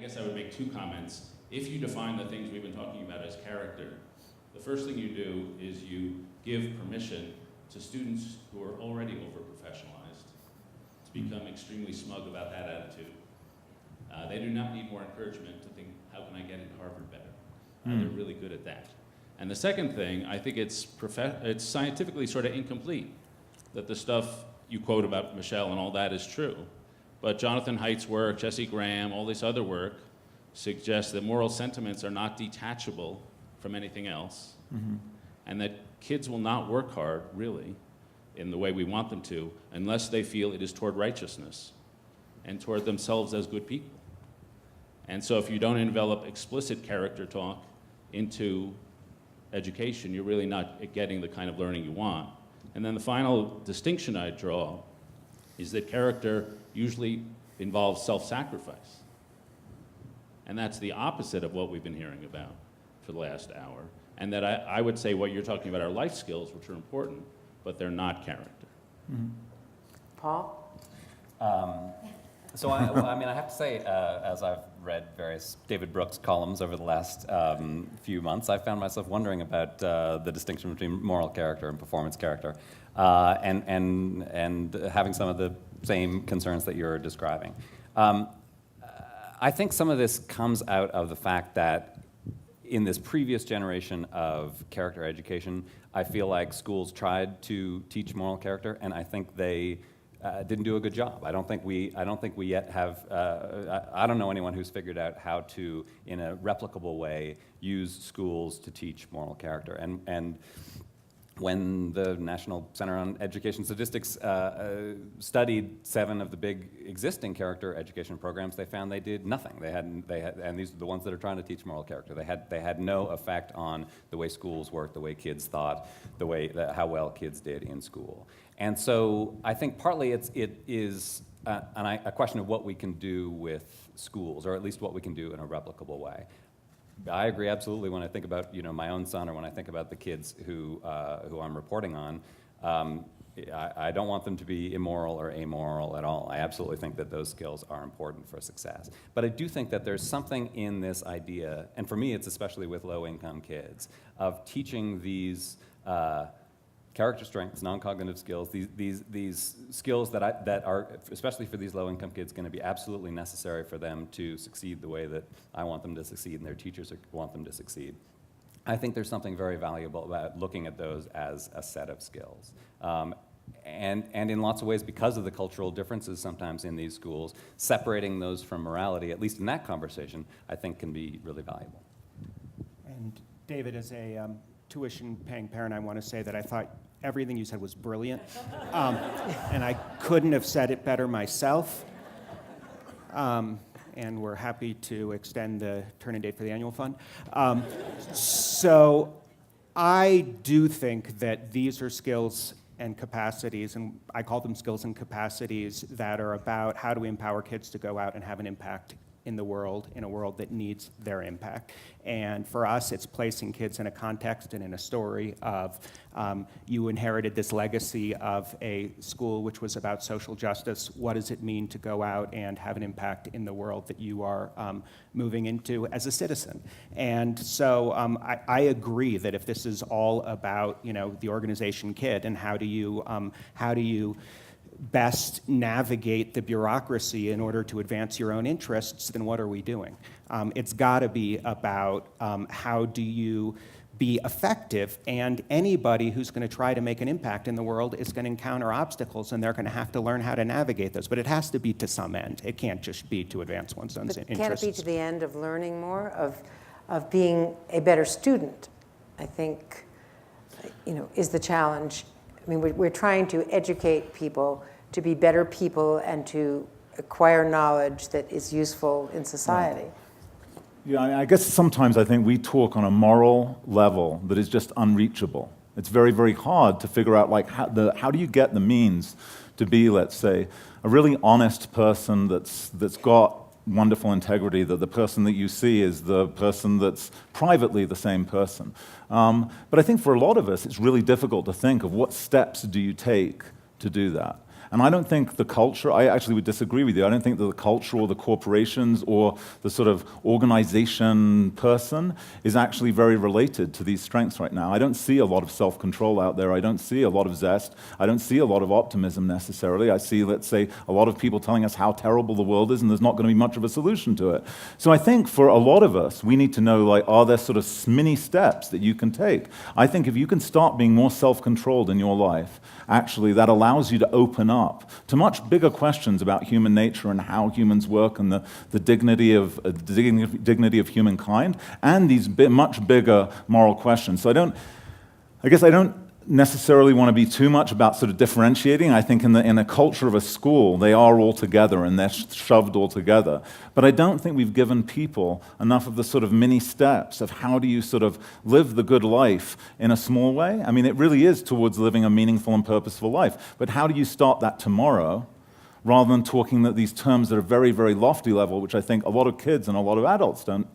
guess I would make two comments. If you define the things we've been talking about as character, the first thing you do is you give permission to students who are already over-professionalized to become extremely smug about that attitude. They do not need more encouragement to think, how can I get into Harvard better? They're really good at that. And the second thing, I think it's scientifically sort of incomplete, that the stuff you quote about Michelle and all that is true. But Jonathan Haidt's work, Jesse Graham, all this other work suggests that moral sentiments are not detachable from anything else, and that kids will not work hard, really, in the way we want them to, unless they feel it is toward righteousness and toward themselves as good people. And so if you don't envelop explicit character talk into education, you're really not getting the kind of learning you want. And then the final distinction I draw is that character usually involves self-sacrifice. And that's the opposite of what we've been hearing about for the last hour. And that I would say what you're talking about are life skills, which are important, but they're not character. Paul? So I have to say, as I've read various David Brooks columns over the last few months, I've found myself wondering about the distinction between moral character and performance character, and having some of the same concerns that you're describing. I think some of this comes out of the fact that in this previous generation of character education, I feel like schools tried to teach moral character, and I think they didn't do a good job. I don't think we yet have. I don't know anyone who's figured out how to, in a replicable way, use schools to teach moral character. And when the National Center on Education Statistics studied 7 of the big existing character education programs, they found they did nothing. And these are the ones that are trying to teach moral character. They had no effect on the way schools worked, the way kids thought, how well kids did in school. And so I think partly it is a question of what we can do with schools, or at least what we can do in a replicable way. I agree absolutely when I think about my own son, or when I think about the kids who I'm reporting on. I don't want them to be immoral or amoral at all. I absolutely think that those skills are important for success. But I do think that there's something in this idea, and for me it's especially with low-income kids, of teaching these character strengths, non-cognitive skills, these skills that are, especially for these low-income kids, going to be absolutely necessary for them to succeed the way that I want them to succeed and their teachers want them to succeed. I think there's something very valuable about looking at those as a set of skills. And in lots of ways, because of the cultural differences sometimes in these schools, separating those from morality, at least in that conversation, I think can be really valuable. And David, as a tuition-paying parent, I want to say that I thought everything you said was brilliant, and I couldn't have said it better myself. And we're happy to extend the turn-in date for the annual fund. So I do think that these are skills and capacities, and I call them skills and capacities, that are about how do we empower kids to go out and have an impact in the world, in a world that needs their impact. And for us, it's placing kids in a context and in a story of, you inherited this legacy of a school which was about social justice. What does it mean to go out and have an impact in the world that you are moving into as a citizen? And so I agree that if this is all about, the organization kid and how do you best navigate the bureaucracy in order to advance your own interests, then what are we doing? It's got to be about how do you be effective, and anybody who's going to try to make an impact in the world is going to encounter obstacles, and they're going to have to learn how to navigate those. But it has to be to some end. It can't just be to advance one's own interests. Can't it be to the end of learning more, of being a better student? I think, is the challenge. I mean, we're trying to educate people to be better people and to acquire knowledge that is useful in society. Right. Yeah, I guess sometimes I think we talk on a moral level that is just unreachable. It's very, very hard to figure out how do you get the means to be, let's say, a really honest person that's got wonderful integrity, that the person that you see is the person that's privately the same person. But I think for a lot of us, it's really difficult to think of what steps do you take to do that. And I don't think the culture, I actually would disagree with you, I don't think that the culture or the corporations or the sort of organization person is actually very related to these strengths right now. I don't see a lot of self-control out there. I don't see a lot of zest. I don't see a lot of optimism necessarily. I see, let's say, a lot of people telling us how terrible the world is and there's not going to be much of a solution to it. So I think for a lot of us, we need to know, like, are there sort of mini steps that you can take? I think if you can start being more self-controlled in your life, actually that allows you to open up to much bigger questions about human nature and how humans work and the dignity of humankind and these much bigger moral questions. So I guess I don't necessarily want to be too much about sort of differentiating. I think in a culture of a school, they are all together and they're shoved all together. But I don't think we've given people enough of the sort of mini steps of how do you sort of live the good life in a small way. I mean, it really is towards living a meaningful and purposeful life. But how do you start that tomorrow, rather than talking that these terms at a very, very lofty level, which I think a lot of kids and a lot of adults can't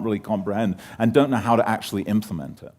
really comprehend and don't know how to actually implement it.